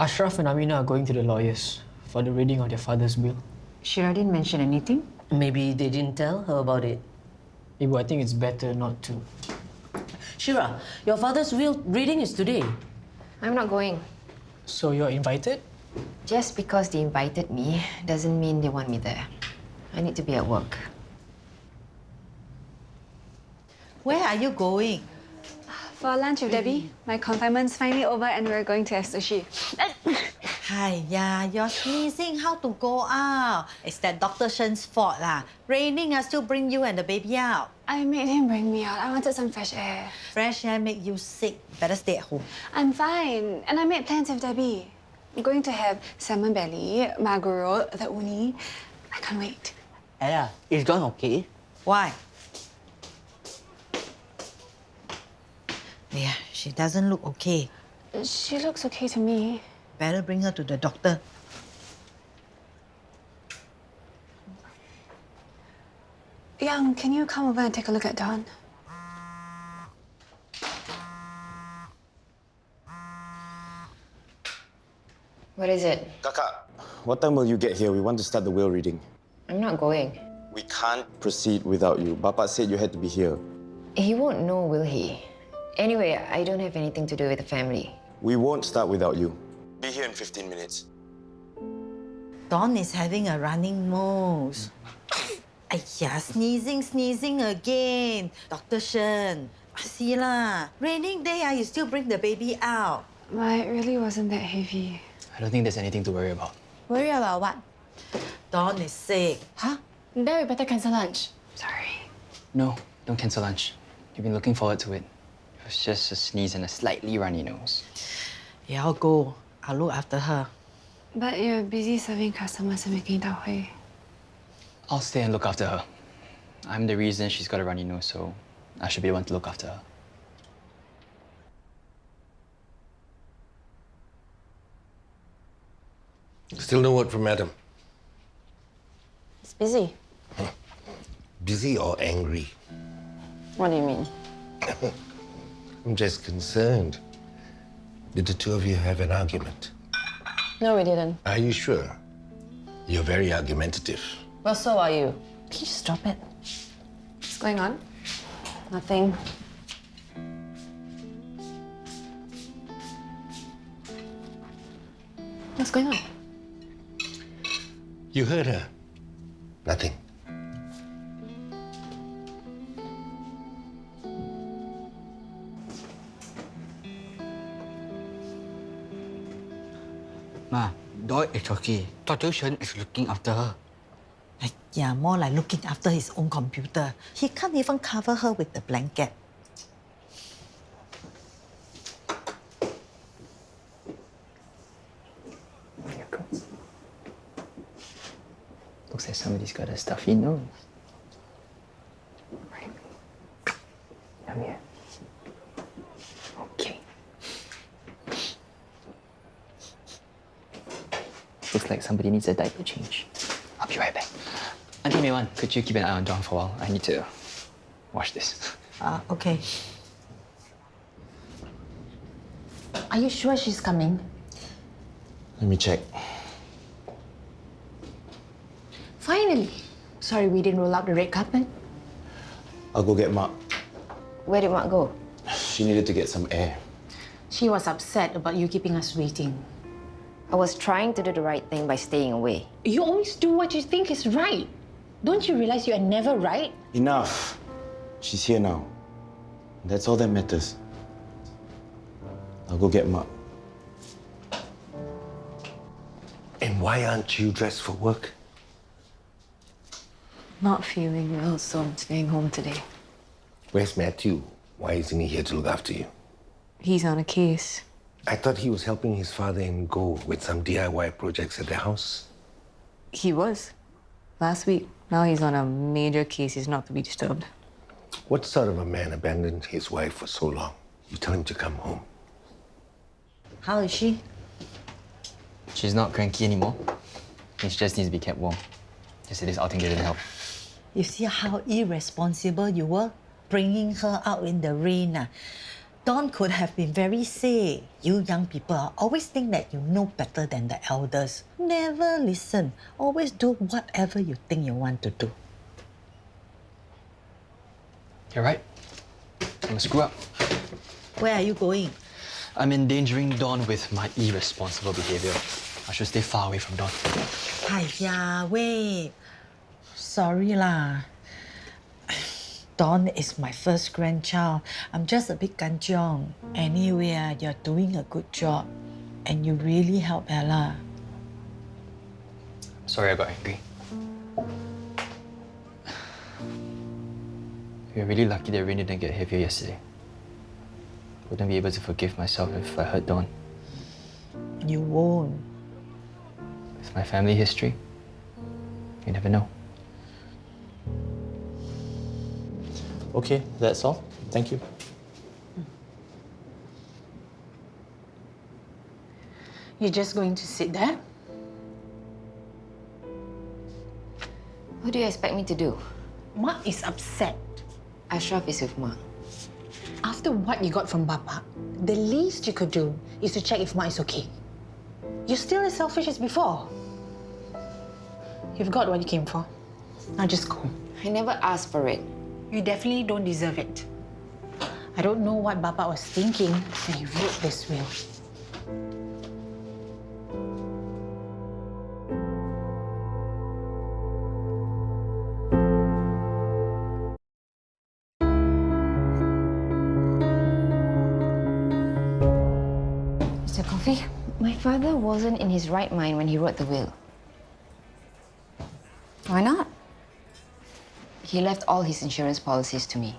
Ashraf and Aminah are going to the lawyers for the reading of their father's will. Syirah didn't mention anything? Maybe they didn't tell her about it. Ibu, I think it's better not to. Syirah, your father's will reading is today. I'm not going. So you're invited? Just because they invited me doesn't mean they want me there. I need to be at work. Where are you going? For lunch with Debbie. My confinement's finally over and we're going to have sushi. Hiya, you're sneezing. How to go out? It's that Dr. Shen's fault lah. Raining, I still bring you and the baby out. I made him bring me out. I wanted some fresh air. Fresh air make you sick. Better stay at home. I'm fine. And I made plans with Debbie. I'm going to have salmon belly, maguro, the uni. I can't wait. Ella, is John okay? Why? Yeah, she doesn't look okay. She looks okay to me. Better bring her to the doctor. Yang, can you come over and take a look at Dawn? What is it? Kakak, what time will you get here? We want to start the will reading. I'm not going. We can't proceed without you. Bapak said you had to be here. He won't know, will he? Anyway, I don't have anything to do with the family. We won't start without you. Be here in 15 minutes. Dawn is having a running nose. Ayya, sneezing again. Dr. Shen, see lah. Raining day, you still bring the baby out. It really wasn't that heavy. I don't think there's anything to worry about. Worry about what? Dawn is sick. Huh? Then we better cancel lunch. Sorry. No, don't cancel lunch. You've been looking forward to it. It was just a sneeze and a slightly runny nose. Yeah, I'll go. I'll look after her. But you're busy serving customers and making tau hui. I'll stay and look after her. I'm the reason she's got a runny nose, so I should be the one to look after her. Still no word from Madam. It's busy. Busy or angry? What do you mean? I'm just concerned. Did the two of you have an argument? No, we didn't. Are you sure? You're very argumentative. Well, so are you. Can you just stop it? What's going on? Nothing. What's going on? You heard her. Nothing. Ma, Dot is okay. Dr. Shen is looking after her. Yeah, more like looking after his own computer. He can't even cover her with the blanket. Looks like somebody's got a stuffy nose. Right. Come here. Okay. Looks like somebody needs a diaper change. I'll be right back. Auntie Mei Wan, could you keep an eye on John for a while? I need to wash this. Okay. Are you sure she's coming? Let me check. Finally. Sorry we didn't roll out the red carpet. I'll go get Mark. Where did Mark go? She needed to get some air. She was upset about you keeping us waiting. I was trying to do the right thing by staying away. You always do what you think is right. Don't you realize you are never right? Enough. She's here now. That's all that matters. I'll go get Mark. And why aren't you dressed for work? Not feeling well, so I'm staying home today. Where's Matthew? Why isn't he here to look after you? He's on a case. I thought he was helping his father in Go with some DIY projects at the house. He was. Last week. Now he's on a major case. He's not to be disturbed. What sort of a man abandoned his wife for so long? You tell him to come home. How is she? She's not cranky anymore. She just needs to be kept warm. Yesterday's outing didn't help. You see how irresponsible you were? Bringing her out in the rain. Dawn could have been very sick. You young people always think that you know better than the elders. Never listen. Always do whatever you think you want to do. You're right. I'm a screw up. Where are you going? I'm endangering Dawn with my irresponsible behavior. I should stay far away from Dawn. Aiya, wait. Sorry lah. Dawn is my first grandchild. I'm just a bit kanchiong. Anyway, you're doing a good job. And you really help Ella. Sorry I got angry. We're really lucky that rain didn't get heavier yesterday. Wouldn't be able to forgive myself if I hurt Dawn. You won't. With my family history, you never know. Okay, that's all. Thank you. You're just going to sit there? What do you expect me to do? Ma is upset. Ashraf is with Ma. After what you got from Bapa, the least you could do is to check if Ma is okay. You're still as selfish as before. You've got what you came for. Now just go. I never asked for it. You definitely don't deserve it. I don't know what Bapa was thinking when he wrote this will. Mr. Coffee, my father wasn't in his right mind when he wrote the will. Why not? He left all his insurance policies to me.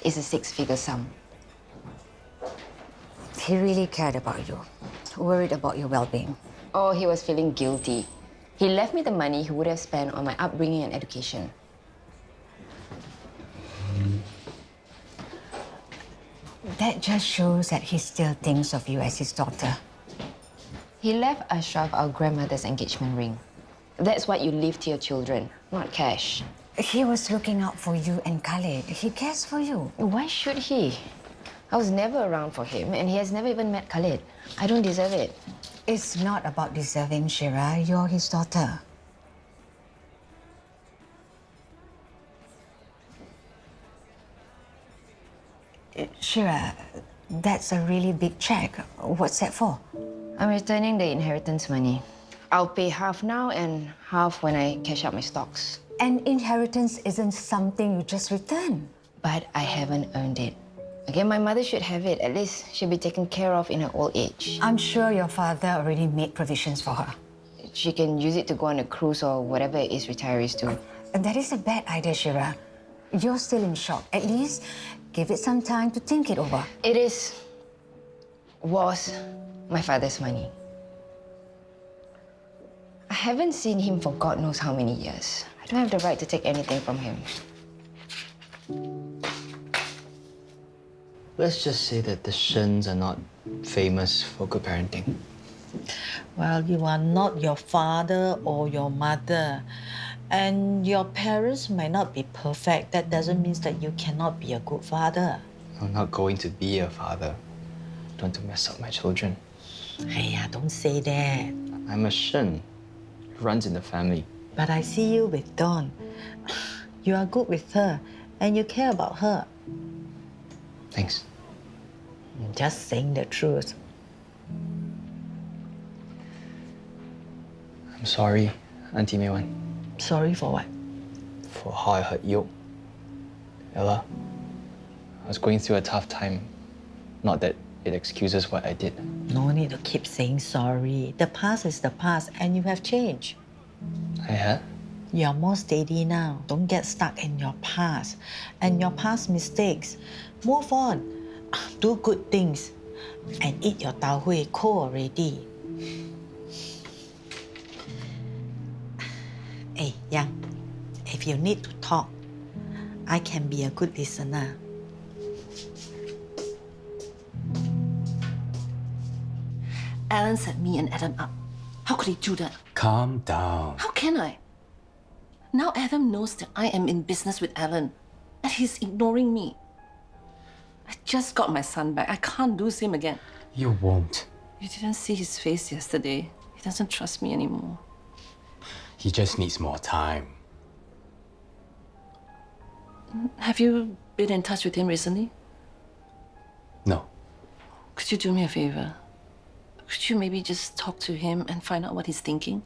It's a 6-figure sum. He really cared about you, worried about your well-being. Oh, he was feeling guilty. He left me the money he would have spent on my upbringing and education. That just shows that he still thinks of you as his daughter. He left Ashraf our grandmother's engagement ring. That's what you leave to your children, not cash. He was looking out for you and Khalid. He cares for you. Why should he? I was never around for him, and he has never even met Khalid. I don't deserve it. It's not about deserving, Syirah. You're his daughter. Syirah, that's a really big check. What's that for? I'm returning the inheritance money. I'll pay half now and half when I cash out my stocks. An inheritance isn't something you just return. But I haven't earned it. Again, my mother should have it. At least she'll be taken care of in her old age. I'm sure your father already made provisions for her. She can use it to go on a cruise or whatever it is retirees do. And that is a bad idea, Syirah. You're still in shock. At least give it some time to think it over. It was my father's money. I haven't seen him for God knows how many years. I don't have the right to take anything from him. Let's just say that the Shens are not famous for good parenting. Well, you are not your father or your mother. And your parents might not be perfect. That doesn't mean that you cannot be a good father. I'm not going to be a father. Don't want to mess up my children. Hey, don't say that. I'm a Shen. It runs in the family. But I see you with Dawn. You are good with her, and you care about her. Thanks. Just saying the truth. I'm sorry, Auntie Maywan, Sorry for what? for how I hurt Yoke. Ella, I was going through a tough time. Not that it excuses what I did. No need to keep saying sorry. The past is the past, and you have changed. I had? You're more steady now. Don't get stuck in your past and your past mistakes. Move on. Do good things. And eat your tau hui cold already. Hey, Yang, if you need to talk, I can be a good listener. Alan set me and Adam up. How could he do that? Calm down. How can I? Now Adam knows that I am in business with Alan, and he's ignoring me. I just got my son back. I can't lose him again. You won't. You didn't see his face yesterday. He doesn't trust me anymore. He just needs more time. Have you been in touch with him recently? No. Could you do me a favor? Could you maybe just talk to him and find out what he's thinking?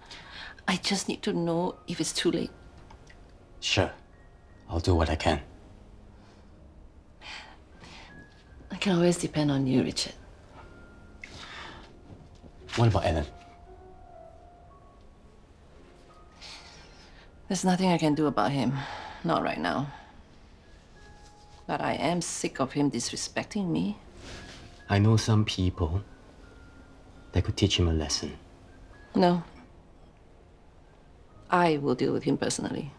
I just need to know if it's too late. Sure. I'll do what I can. I can always depend on you, Richard. What about Ellen? There's nothing I can do about him. Not right now. But I am sick of him disrespecting me. I know some people that could teach him a lesson. No. I will deal with him personally.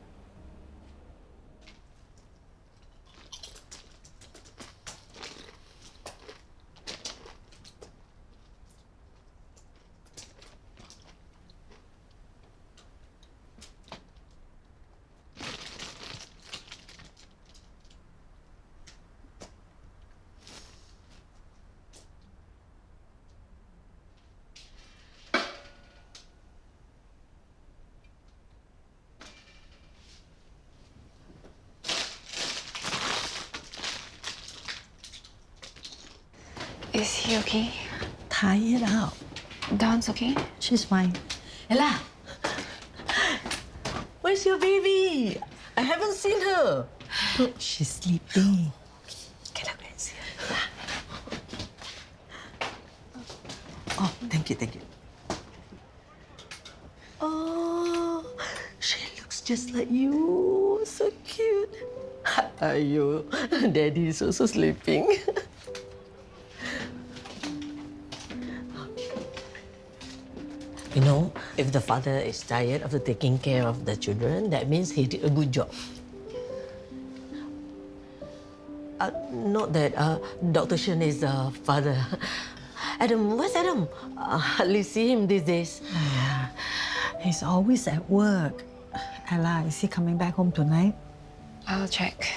Is he okay? Tired out. Dawn's okay? She's fine. Ella, where's your baby? I haven't seen her. She's sleeping. Can I go and see her? Oh, thank you, thank you. Oh, she looks just like you. So cute. Ah Yoke, Daddy is also sleeping. You know, if the father is tired after taking care of the children, that means he did a good job. Not that Dr. Shen is the father. Adam, where's Adam? Hardly see him these days. Yeah, he's always at work. Ella, is he coming back home tonight? I'll check.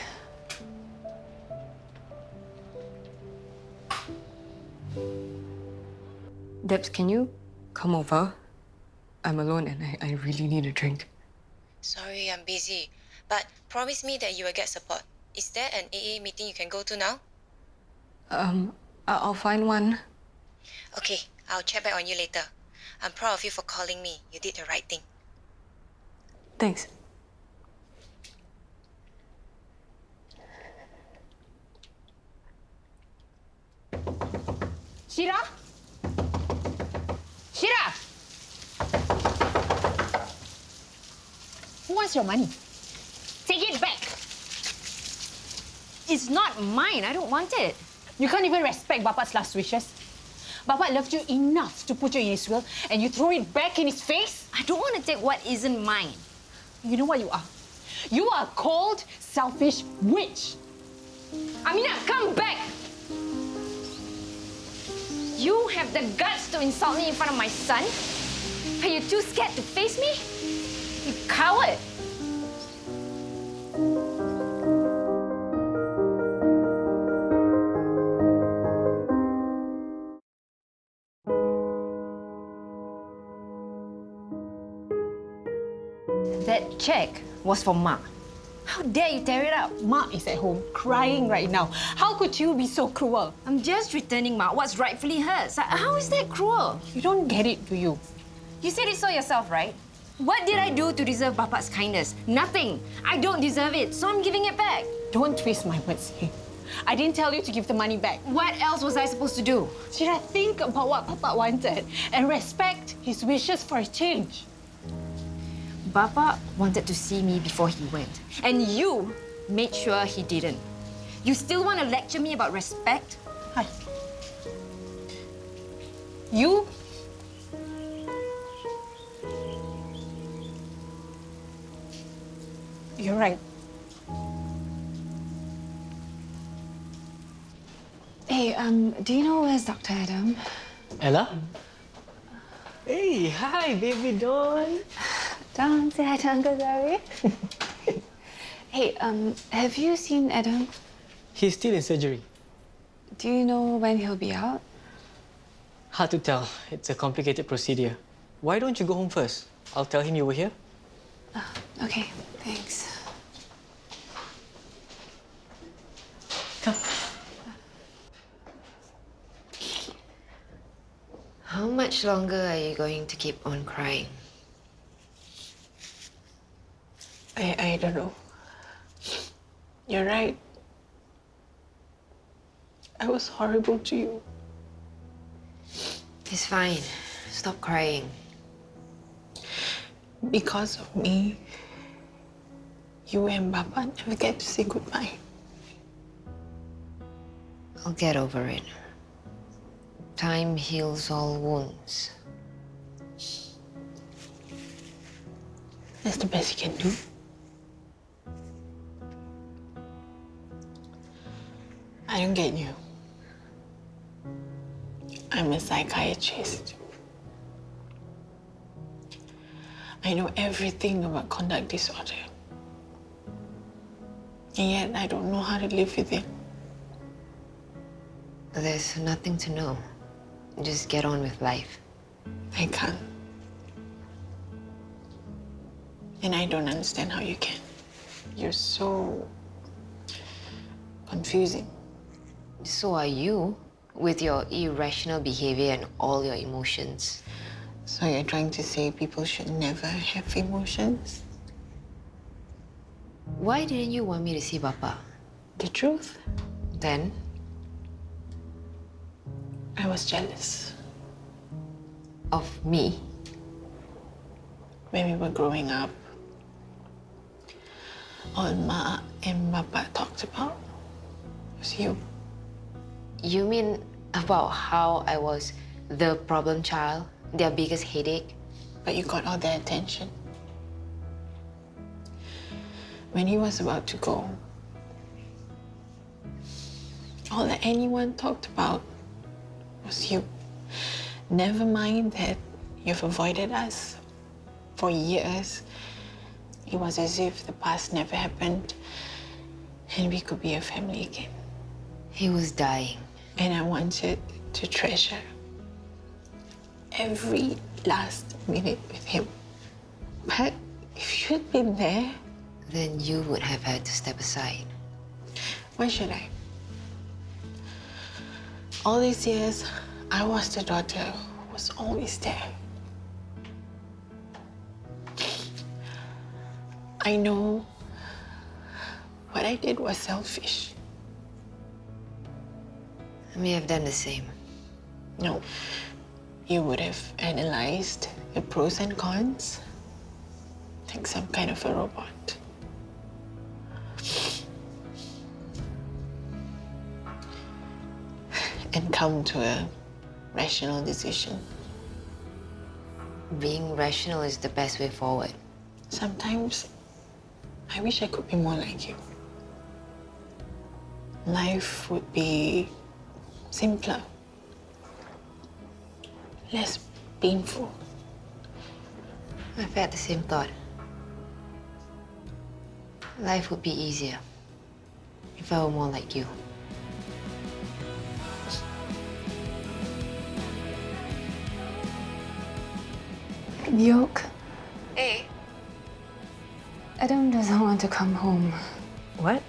Debs, can you come over? I'm alone and I really need a drink. Sorry, I'm busy. But promise me that you will get support. Is there an AA meeting you can go to now? I'll find one. Okay, I'll check back on you later. I'm proud of you for calling me. You did the right thing. Thanks. Syirah? Syirah! Who wants your money? Take it back. It's not mine. I don't want it. You can't even respect Bapa's last wishes. Bapa loved you enough to put you in his will, and you throw it back in his face? I don't want to take what isn't mine. You know what you are? You are a cold, selfish witch. Aminah, come back! You have the guts to insult me in front of my son? Are you too scared to face me? You coward! That check was for Ma. How dare you tear it up? Ma is at home, crying right now. How could you be so cruel? I'm just returning Ma what's rightfully hers. How is that cruel? You don't get it, do you? You said it so yourself, right? What did I do to deserve Bapa's kindness? Nothing. I don't deserve it, so I'm giving it back. Don't twist my words here. I didn't tell you to give the money back. What else was I supposed to do? Syirah, think about what Papa wanted and respect his wishes for a change. Bapa wanted to see me before he went. And you made sure he didn't. You still want to lecture me about respect? Hi. You? You're right. Hey, do you know where's Dr. Adam? Ella? Hey, hi, baby Dawn. Dawn, say hi to Uncle Zari. Hey, have you seen Adam? He's still in surgery. Do you know when he'll be out? Hard to tell. It's a complicated procedure. Why don't you go home first? I'll tell him you were here. Okay, thanks. Come. How much longer are you going to keep on crying? I don't know. You're right. I was horrible to you. It's fine. Stop crying. Because of me, you and Papa never get to say goodbye. I'll get over it. Time heals all wounds. That's the best you can do. I don't get you. I'm a psychiatrist. I know everything about conduct disorder. And yet I don't know how to live with it. There's nothing to know. Just get on with life. I can't. And I don't understand how you can. You're so confusing. So are you, with your irrational behavior and all your emotions. So you're trying to say people should never have emotions? Why didn't you want me to see Papa? The truth? Then? I was jealous. Of me? When we were growing up, all Ma and Papa talked about was you. You mean about how I was the problem child, their biggest headache? But you got all their attention. When he was about to go, all that anyone talked about was you. Never mind that you've avoided us for years. It was as if the past never happened and we could be a family again. He was dying. And I wanted to treasure every last minute with him. But if you'd been there, then you would have had to step aside. Why should I? All these years, I was the daughter who was always there. I know what I did was selfish. I may have done the same. No, you would have analyzed the pros and cons like some kind of a robot. And come to a rational decision. Being rational is the best way forward. Sometimes, I wish I could be more like you. Life would be simpler, less painful. I've had the same thought. Life would be easier if I were more like you. Yoke, Hey. Adam doesn't want to come home. What?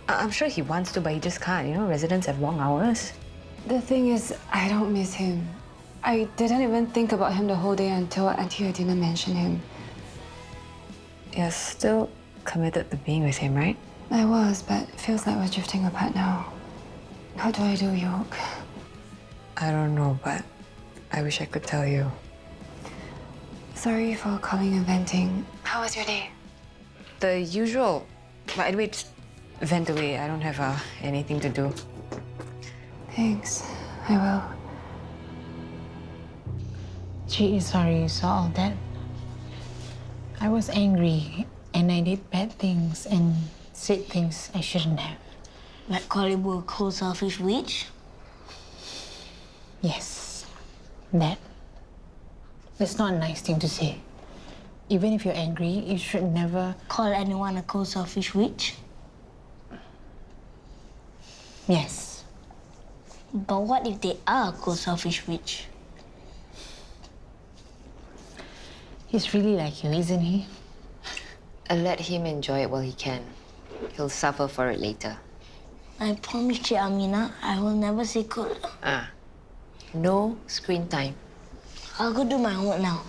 I'm sure he wants to, but he just can't. You know, residents have long hours. The thing is, I don't miss him. I didn't even think about him the whole day until Auntie Adina mentioned him. You're still committed to being with him, right? I was, but it feels like we're drifting apart now. How do I do, Yoke? I don't know, but I wish I could tell you. Sorry for calling and venting. How was your day? The usual. But anyway, just vent away. I don't have anything to do. Thanks. I will. She is sorry you saw all that. I was angry and I did bad things and said things I shouldn't have. Like calling you a cold, selfish witch? Yes, that. That's not a nice thing to say. Even if you're angry, you should never call anyone a cold, selfish witch. Yes. But what if they are cold, selfish rich? He's really like you, isn't he? Let him enjoy it while he can. He'll suffer for it later. I promise you, Aminah, I will never say cold. No screen time. I'll go do my homework now.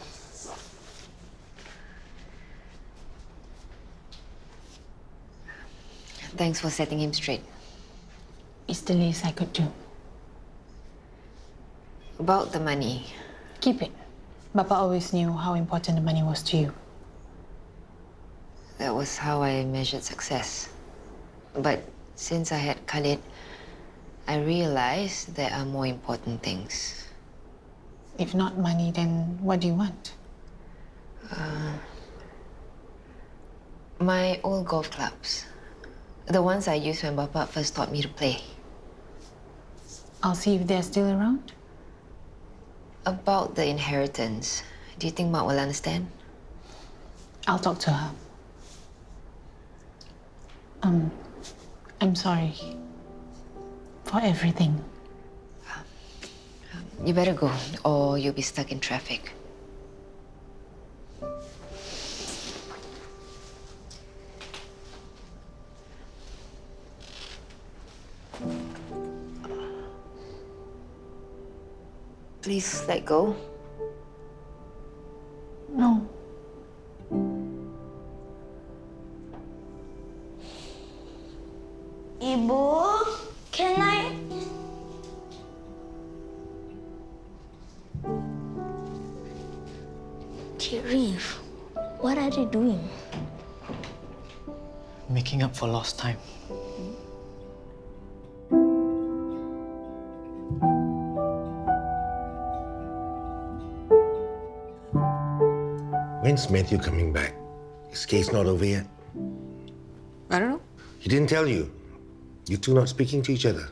Thanks for setting him straight. It's the least I could do. About the money. Keep it. Papa always knew how important the money was to you. That was how I measured success. But since I had Khalid, I realized there are more important things. If not money, then what do you want? My old golf clubs. The ones I used when Papa first taught me to play. I'll see if they're still around. About the inheritance, do you think Mak will understand? I'll talk to her. I'm sorry for everything. You better go, or you'll be stuck in traffic. Please let go. No. Ibu, can I? Reef, what are they doing? Making up for lost time. When's Matthew coming back? His case not over yet? I don't know. He didn't tell you. You two not speaking to each other.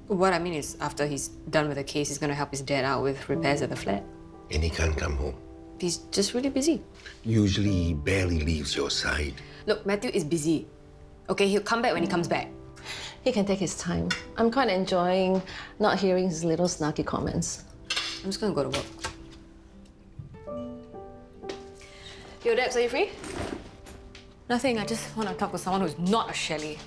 What I mean is, after he's done with the case, he's going to help his dad out with repairs at the flat. And he can't come home. He's just really busy. Usually he barely leaves your side. Look, Matthew is busy. Okay, he'll come back when he comes back. He can take his time. I'm quite enjoying not hearing his little snarky comments. I'm just going to go to work. Yo, Debs, are you free? Nothing, I just want to talk to someone who's not a Shelley.